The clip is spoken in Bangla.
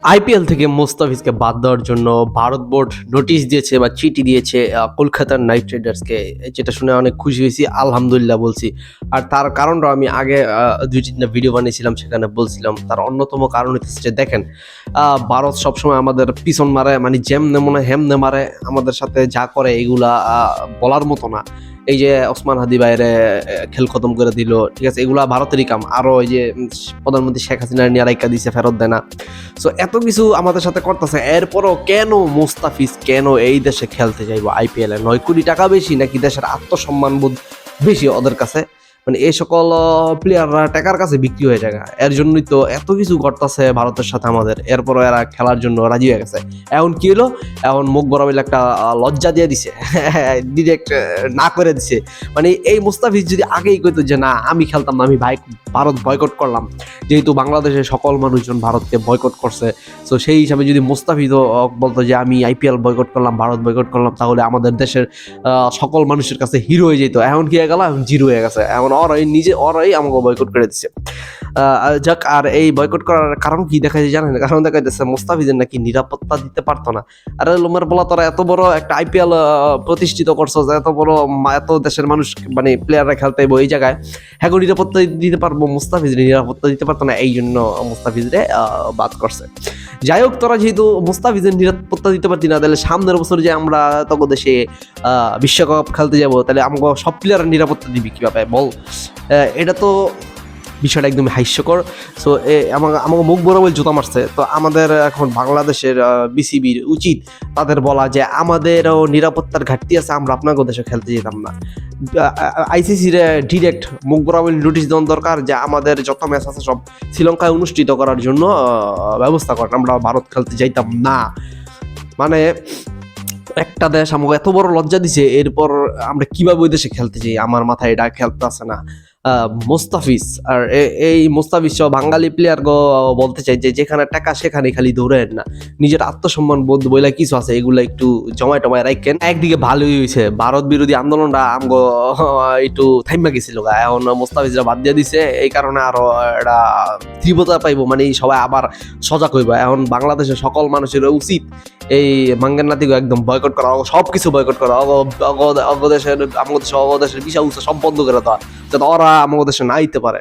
আইপিএল থেকে মোস্তাফিজকে বাদ দেওয়ার জন্য ভারত বোর্ড নোটিশ দিয়েছে বা চিঠি দিয়েছে কলকাতার নাইট রাইডার্সকে। যেটা শুনে অনেক খুশি হয়েছি, আলহামদুলিল্লাহ বলছি। আর তার কারণটা আমি আগে ২-৩টা ভিডিও বানিয়েছিলাম, সেখানে বলছিলাম। তার অন্যতম কারণ হচ্ছে যে দেখেন, ভারত সবসময় আমাদের পিছন মারে, মানে যেমনে মনে হেমনে মারে, আমাদের সাথে যা করে এগুলা বলার মতো না। এই যে ওসমান হাদি বাইরে খেল খতম করে দিল, ঠিক আছে, এগুলা ভারতেরই কাম। আরও এই যে প্রধানমন্ত্রী শেখ হাসিনা নিয়ে রাইকা দিছে, ফেরত দেয় না। সো এত কিছু আমাদের সাথে করতেছে, এরপরও কেন মুস্তাফিজ কেন এই দেশে খেলতে যাইবো আইপিএল এ? ৯ কোটি টাকা বেশি নাকি দেশের আত্মসম্মান বোধ বেশি ওদের কাছে? মানে এই সকল প্লেয়াররা টাকার কাছে বিক্রি হয়ে যায়। এর জন্যই তো এত কিছু করতেছে ভারতের সাথে আমাদের, এরপরও এরা খেলার জন্য রাজি হয়ে গেছে। এখন কি হলো? এখন মুখ বরাবর একটা লজ্জা দিয়ে দিছে, ডিরেক্ট না করে দিছে। মানে এই মুস্তাফিজ যদি আগেই কইতো যে না আমি খেলতাম না, আমি ভারত বয়কট করলাম, যেহেতু বাংলাদেশের সকল মানুষজন ভারতকে বয়কট করছে, সো সেই হিসাবে যদি মুস্তাফিজও বলতো যে আমি আইপিএল বয়কট করলাম, ভারত বয়কট করলাম, তাহলে আমাদের দেশের সকল মানুষের কাছে হিরো হয়ে যেত। এখন কি হয়ে গেল? এখন জিরো হয়ে গেছে। এখন ওরাই আমাকে বয়কট করে দিচ্ছে। যাক, আর এই বয়কট করার কারণ কি দেখা যায় জানেন? কারণ দেখা যাচ্ছে মুস্তাফিজের নাকি নিরাপত্তা দিতে পারতো না। আরে লোমের বলা, তোরা এত বড় একটা আইপিএল প্রতিষ্ঠিত করছো, এত দেশের মানুষ মানে প্লেয়াররা খেলতে এই জায়গায়, হ্যাঁ নিরাপত্তা দিতে পারবো, মুস্তাফিজের নিরাপত্তা দিতে পারতো না, এই জন্য মুস্তাফিজরে বাদ করছে। যাই হোক, তোরা যেহেতু মুস্তাফিজের নিরাপত্তা দিতে পারতি না, তাহলে সামনের বছর যে আমরা তখন দেশে বিশ্বকাপ খেলতে যাব, তাহলে আমাকে সব প্লেয়ারের নিরাপত্তা দিবি কিভাবে বল? এটা তো বিষয়টা একদমই হাস্যকর। সো আমাকে মুখ বরাবর জুতা মারছে। তো আমাদের এখন বাংলাদেশের বিসিবির উচিত তাদের বলা যে আমাদেরও নিরাপত্তার ঘাটতি আছে, আমরা আপনাকে দেশে খেলতে যেতাম না। আইসিসির ডিরেক্ট মুখ বরাবর নোটিশ দেওয়ার দরকার যে আমাদের যত ম্যাচ আছে সব শ্রীলঙ্কায় অনুষ্ঠিত করার জন্য ব্যবস্থা করেন, আমরা ভারত খেলতে যাইতাম না। মানে একটা দেশ আমাকে এত বড় লজ্জা দিছে, এরপর আমরা কিভাবে ওই দেশে খেলতে যাই? আমার মাথায় এটা খেলতে আসে না। মুস্তাফিজ আর এই মুস্তাফিজ সহ বাঙালি প্লেয়ার বলতে চাই যে যেখানে টাকা সেখানে খালি দৌড়েন না, নিজের আত্মসম্মান বোধ বইলা কিছু আছে, এগুলো একটু জমায় টমায় রাখেন। একদিকে ভালোই হয়েছে, ভারত বিরোধী আন্দোলনটা আমগো একটু থাইমা গেছিল, এখন মুস্তাফিজরা বাদ দিয়ে দিছে, এই কারণে আরো এটা তীব্রতা পাইবো, মানে সবাই আবার সজাগ হইব। এখন বাংলাদেশের সকল মানুষের উচিত এই মাঙ্গের নাতিকে একদম বয়কট করা, সবকিছু বয়কট করা, অগদেশের বিশা উৎসব সব বন্ধ করে দেওয়া, যাতে ওরা আমাদের দেশে না আইতে পারে।